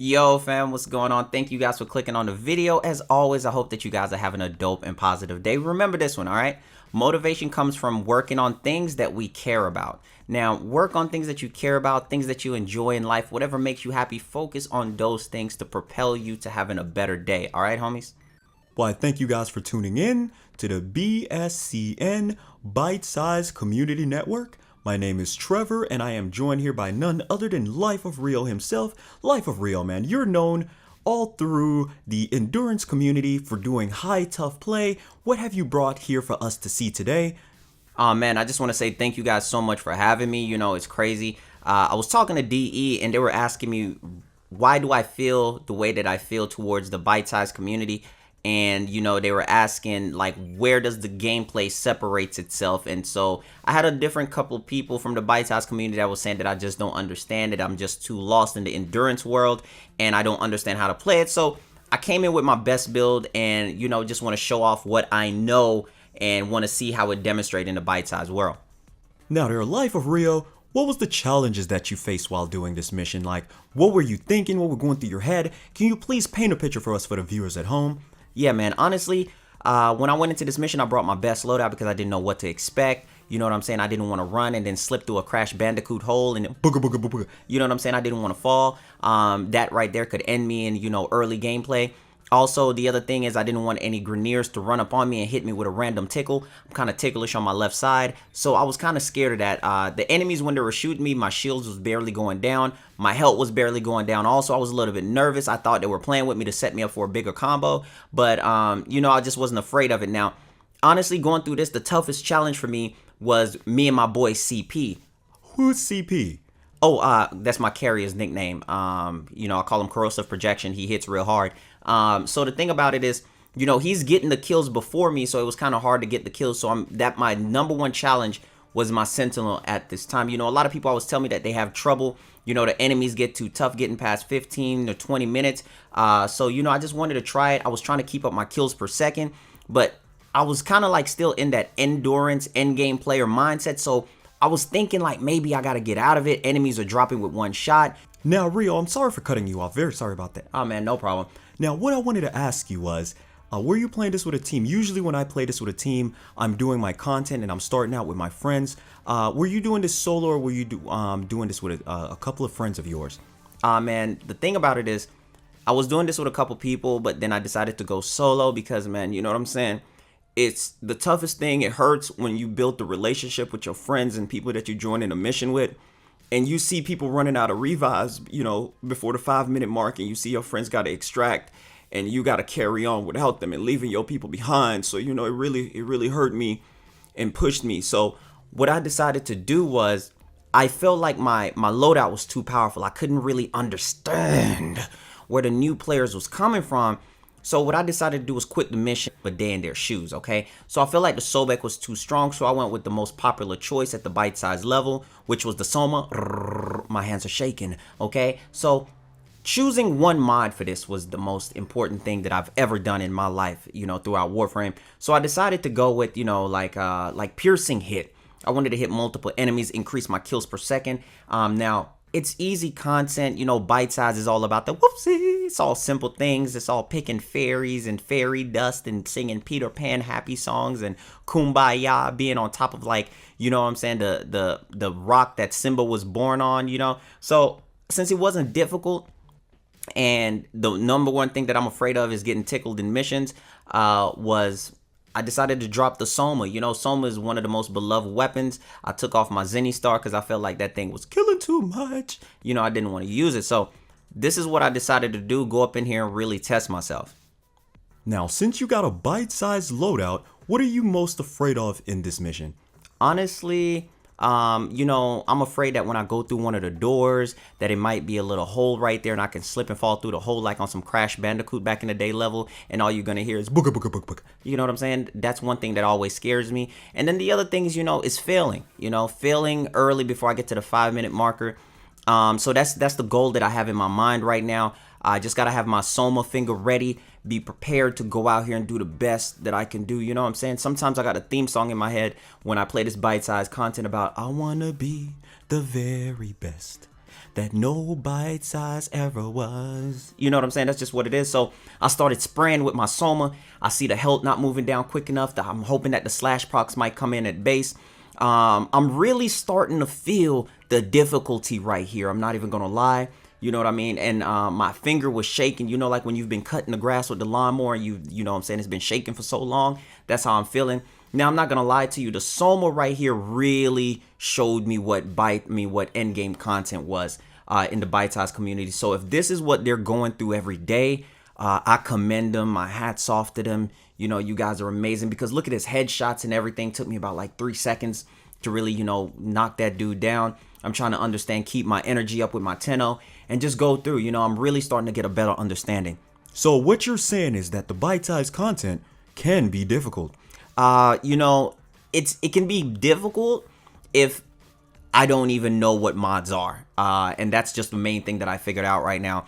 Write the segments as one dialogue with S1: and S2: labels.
S1: Yo fam, what's going on? Thank you guys for clicking on the video. As always, I hope that you guys are having a dope and positive day. Remember this one, all right? Motivation comes from working on things that we care about. Now, work on things that you care about, things that you enjoy in life, whatever makes you happy. Focus on those things to propel you to having a better day. All right, homies?
S2: Why, thank you guys for tuning in to the BSCN Bite Size Community Network. My name is Trevor, and I am joined here by none other than LifeOfRio himself. LifeOfRio, man, you're known all through the endurance community for doing high tough play. What have you brought here for us to see today?
S1: Man, I just want to say thank you guys so much for having me. You know, it's crazy. I was talking to DE, and they were asking me, why do I feel the way that I feel towards the bite-sized community? And, you know, they were asking, like, where does the gameplay separates itself? And so I had a different couple of people from the bite-sized community that was saying that I just don't understand it. I'm just too lost in the endurance world, and I don't understand how to play it. So I came in with my best build and, you know, just want to show off what I know and want to see how it demonstrates in the bite-sized world.
S2: Now, there, LifeOfRio, what was the challenges that you faced while doing this mission? Like, what were you thinking? What were going through your head? Can you please paint a picture for us, for the viewers at home?
S1: Yeah, man, honestly, when I went into this mission, I brought my best loadout because I didn't know what to expect. You know what I'm saying? I didn't want to run and then slip through a Crash Bandicoot hole and booga, booga, booga, booga. You know what I'm saying? I didn't want to fall. That right there could end me in, you know, early gameplay. Also, the other thing is I didn't want any Greniers to run up on me and hit me with a random tickle. I'm kind of ticklish on my left side, so I was kind of scared of that. The enemies, when they were shooting me, my shields was barely going down. My health was barely going down. Also, I was a little bit nervous. I thought they were playing with me to set me up for a bigger combo, but, you know, I just wasn't afraid of it. Now, honestly, going through this, the toughest challenge for me was me and my boy CP.
S2: Who's CP?
S1: Oh, that's my carrier's nickname. You know, I call him Corrosive Projection. He hits real hard. So the thing about it is, you know, he's getting the kills before me, so it was kind of hard to get the kills. So my number one challenge was my Sentinel at this time. You know, a lot of people always tell me that they have trouble. You know, the enemies get too tough getting past 15 or 20 minutes. So, you know, I just wanted to try it. I was trying to keep up my kills per second, but I was kind of like still in that endurance, end game player mindset. So I was thinking like maybe I got to get out of it. Enemies are dropping with one shot.
S2: Now, Rio, I'm sorry for cutting you off. Very sorry about that.
S1: Oh, man, no problem.
S2: Now, what I wanted to ask you was, were you playing this with a team? Usually when I play this with a team, I'm doing my content and I'm starting out with my friends. Were you doing this solo, or were you doing this with a couple of friends of yours?
S1: Man, the thing about it is, I was doing this with a couple people, but then I decided to go solo because, man, you know what I'm saying? It's the toughest thing. It hurts when you build the relationship with your friends and people that you join in a mission with, and you see people running out of revives, you know, before the 5-minute mark, and you see your friends got to extract, and you got to carry on without them and leaving your people behind. So, you know, it really hurt me and pushed me. So what I decided to do was, I felt like my loadout was too powerful. I couldn't really understand where the new players was coming from. So what I decided to do was quit the mission a day in their shoes, okay? So I felt like the Sobek was too strong, so I went with the most popular choice at the bite-size level, which was the Soma. My hands are shaking, okay? So choosing one mod for this was the most important thing that I've ever done in my life, you know, throughout Warframe. So I decided to go with, you know, like piercing hit. I wanted to hit multiple enemies, increase my kills per second. Now, it's easy content, you know, bite size is all about the whoopsie. It's all simple things. It's all picking fairies and fairy dust and singing Peter Pan happy songs and kumbaya, being on top of, like, you know what I'm saying, the rock that Simba was born on, you know. So since it wasn't difficult, and the number one thing that I'm afraid of is getting tickled in missions, was I decided to drop the Soma. You know, Soma is one of the most beloved weapons. I took off my Zenny Star because I felt like that thing was killing too much. You know, I didn't want to use it. So this is what I decided to do, go up in here and really test myself.
S2: Now, since you got a bite-sized loadout, what are you most afraid of in this mission?
S1: Honestly, you know, I'm afraid that when I go through one of the doors, that it might be a little hole right there and I can slip and fall through the hole like on some Crash Bandicoot back in the day level, and all you're gonna hear is booga booga booga booga. You know what I'm saying? That's one thing that always scares me. And then the other things, you know, is failing. You know, failing early before I get to the 5-minute marker. So that's the goal that I have in my mind right now. I just gotta have my Soma finger ready, be prepared to go out here and do the best that I can do. You know what I'm saying? Sometimes I got a theme song in my head when I play this bite-sized content about I wanna be the very best.
S2: that no bite size ever was.
S1: You know what I'm saying? That's just what it is. So I started spraying with my Soma. I see the health not moving down quick enough. That I'm hoping that the slash procs might come in at base. I'm really starting to feel the difficulty right here. I'm not even gonna lie. You know what I mean? And my finger was shaking. You know, like when you've been cutting the grass with the lawnmower, and you know what I'm saying, it's been shaking for so long. That's how I'm feeling. Now, I'm not gonna lie to you. The Soma right here really showed me what what endgame content was in the bite size community. So if this is what they're going through every day, I commend them. My hat's off to them. You know, you guys are amazing, because look at his headshots and everything. Took me about like 3 seconds to really, you know, knock that dude down. I'm trying to understand, keep my energy up with my Tenno, and just go through. You know, I'm really starting to get a better understanding.
S2: So what you're saying is that the bite size content can be difficult.
S1: You know, it can be difficult if I don't even know what mods are. And that's just the main thing that I figured out right now.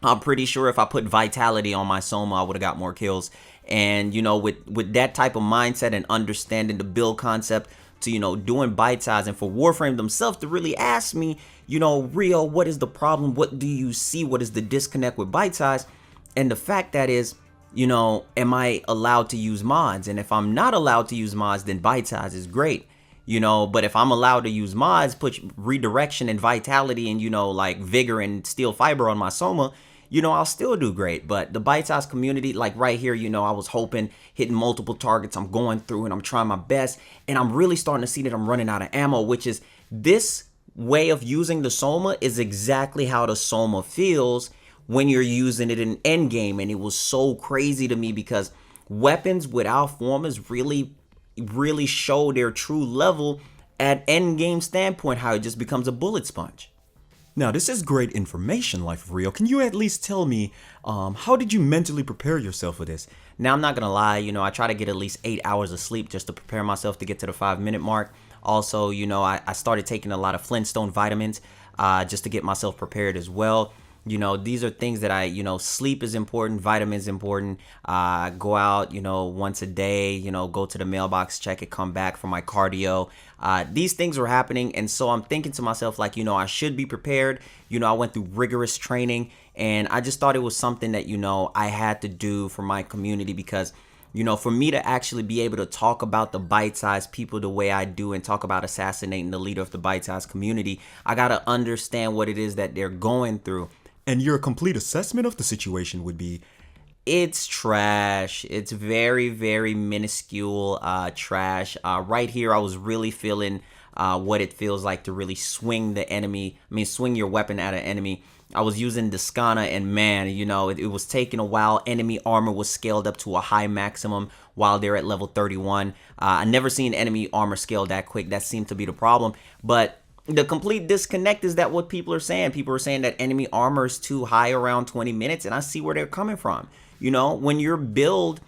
S1: I'm pretty sure if I put vitality on my Soma, I would have got more kills. And, you know, with that type of mindset and understanding the build concept to, you know, doing bite size, and for Warframe themselves to really ask me, you know, Rio, what is the problem? What do you see? What is the disconnect with bite size? And the fact that is, you know, am I allowed to use mods? And if I'm not allowed to use mods, then bite size is great. You know, but if I'm allowed to use mods, put redirection and vitality and, you know, like vigor and steel fiber on my Soma, you know, I'll still do great. But the bite size community, like right here, you know, I was hoping, hitting multiple targets. I'm going through and I'm trying my best. And I'm really starting to see that I'm running out of ammo, which is this way of using the Soma is exactly how the Soma feels when you're using it in endgame. And it was so crazy to me, because weapons without formers really show their true level at endgame standpoint, how it just becomes a bullet sponge.
S2: Now, this is great information, LifeOfRio. Can you at least tell me, how did you mentally prepare yourself for this?
S1: Now, I'm not gonna lie, you know, I try to get at least 8 hours of sleep just to prepare myself to get to the 5-minute mark. Also, you know, I started taking a lot of Flintstone vitamins just to get myself prepared as well. You know, these are things that you know, sleep is important, vitamins important. Go out, you know, once a day, you know, go to the mailbox, check it, come back for my cardio. These things are happening. And so I'm thinking to myself, like, you know, I should be prepared. You know, I went through rigorous training, and I just thought it was something that, you know, I had to do for my community, because, you know, for me to actually be able to talk about the bite-sized people the way I do and talk about assassinating the leader of the bite-sized community, I got to understand what it is that they're going through.
S2: And your complete assessment of the situation would be?
S1: It's trash. It's very, very minuscule trash. Right here, I was really feeling what it feels like to really swing swing your weapon at an enemy. I was using Descana, and man, you know, it was taking a while. Enemy armor was scaled up to a high maximum while they're at level 31. I never seen enemy armor scale that quick. That seemed to be the problem. But the complete disconnect is that what people are saying. People are saying that enemy armor is too high around 20 minutes, and I see where they're coming from. You know, when you're build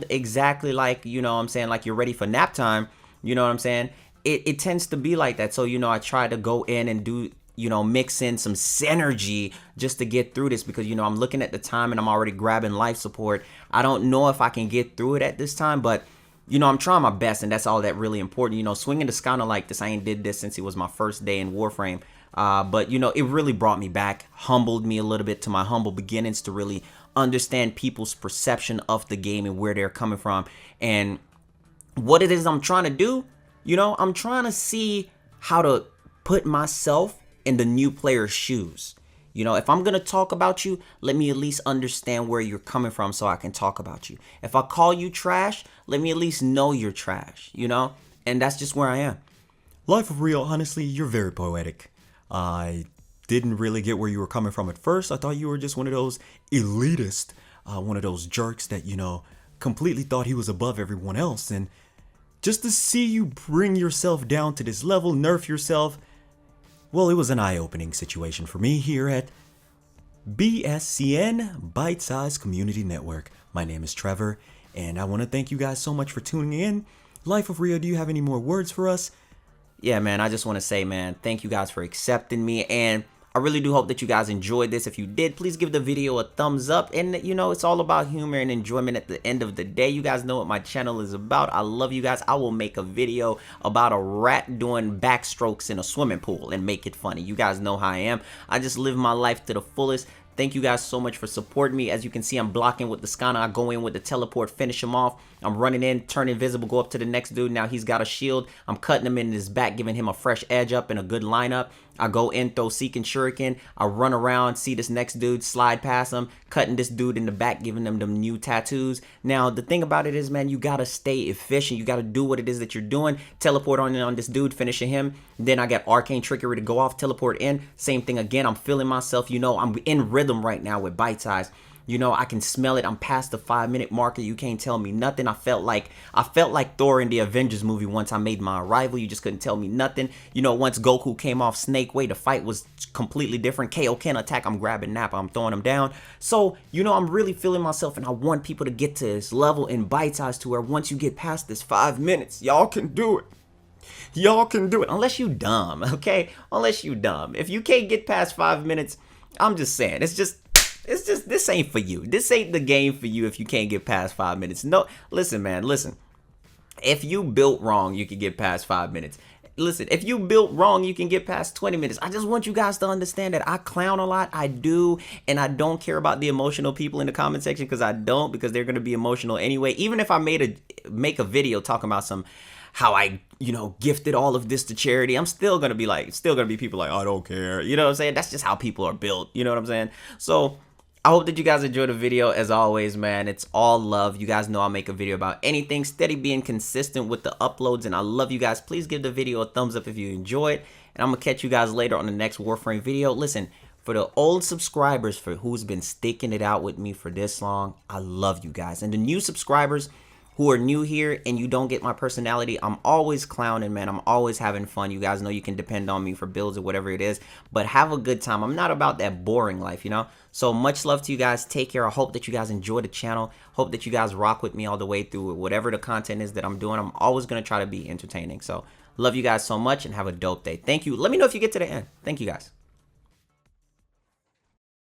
S1: exactly like, you know what I'm saying, like you're ready for nap time, you know what I'm saying, it tends to be like that. So, you know, I try to go in and do, you know, mix in some synergy just to get through this, because, you know, I'm looking at the time and I'm already grabbing life support. I don't know if I can get through it at this time, but you know, I'm trying my best, and that's all that really important. You know, swinging the Descana like this, I ain't did this since it was my first day in Warframe. But, you know, it really brought me back, humbled me a little bit to my humble beginnings to really understand people's perception of the game and where they're coming from. And what it is I'm trying to do, you know, I'm trying to see how to put myself in the new player's shoes. You know, if I'm going to talk about you, let me at least understand where you're coming from so I can talk about you. If I call you trash, let me at least know you're trash, you know? And that's just where I am.
S2: LifeOfRio, honestly, you're very poetic. I didn't really get where you were coming from at first. I thought you were just one of those elitist, one of those jerks that, you know, completely thought he was above everyone else. And just to see you bring yourself down to this level, nerf yourself, well, it was an eye-opening situation for me here at BSCN Bite Size Community Network. My name is Trevor, and I want to thank you guys so much for tuning in. LifeOfRio, do you have any more words for us?
S1: Yeah, man, I just want to say, man, thank you guys for accepting me. And I really do hope that you guys enjoyed this. If you did, please give the video a thumbs up. And you know, it's all about humor and enjoyment at the end of the day. You guys know what my channel is about. I love you guys. I will make a video about a rat doing backstrokes in a swimming pool and make it funny. You guys know how I am. I just live my life to the fullest. Thank you guys so much for supporting me. As you can see, I'm blocking with the Skana. I go in with the teleport, finish him off. I'm running in, turn invisible, go up to the next dude. Now he's got a shield. I'm cutting him in his back, giving him a fresh edge up and a good lineup. I go in, throw Seek and Shuriken. I run around, see this next dude, slide past him, cutting this dude in the back, giving them new tattoos. Now, the thing about it is, man, you got to stay efficient. You got to do what it is that you're doing. Teleport on this dude, finishing him. Then I got Arcane Trickery to go off, teleport in. Same thing again. I'm feeling myself. You know, I'm in rhythm right now with Bite Size. You know, I can smell it. I'm past the 5-minute marker. You can't tell me nothing. I felt like Thor in the Avengers movie once I made my arrival. You just couldn't tell me nothing. You know, once Goku came off Snake Way, the fight was completely different. KO can attack. I'm grabbing Nappa. I'm throwing him down. So, you know, I'm really feeling myself, and I want people to get to this level in Bite Size to where once you get past this 5 minutes, y'all can do it. Y'all can do it. Unless you dumb, okay? Unless you dumb. If you can't get past 5 minutes, I'm just saying, it's just this ain't for you. This ain't the game for you if you can't get past 5 minutes. No, listen, man, listen. If you built wrong, you can get past 5 minutes. Listen, if you built wrong, you can get past 20 minutes. I just want you guys to understand that I clown a lot. I do, and I don't care about the emotional people in the comment section because they're going to be emotional anyway. Even if I make a video talking about how I, you know, gifted all of this to charity, I'm still gonna be people like, I don't care. You know what I'm saying? That's just how people are built. You know what I'm saying? So I hope that you guys enjoyed the video. As always, man, it's all love. You guys know I'll make a video about anything, steady being consistent with the uploads, and I love you guys. Please give the video a thumbs up if you enjoyed, and I'm gonna catch you guys later on the next Warframe video. Listen, for the old subscribers who's been sticking it out with me for this long, I love you guys. And the new subscribers who are new here and you don't get my personality, I'm always clowning, man. I'm always having fun. You guys know you can depend on me for builds or whatever it is, but have a good time. I'm not about that boring life, you know? So much love to you guys. Take care. I hope that you guys enjoy the channel. Hope that you guys rock with me all the way through. Whatever the content is that I'm doing, I'm always going to try to be entertaining. So love you guys so much and have a dope day. Thank you. Let me know if you get to the end. Thank you guys.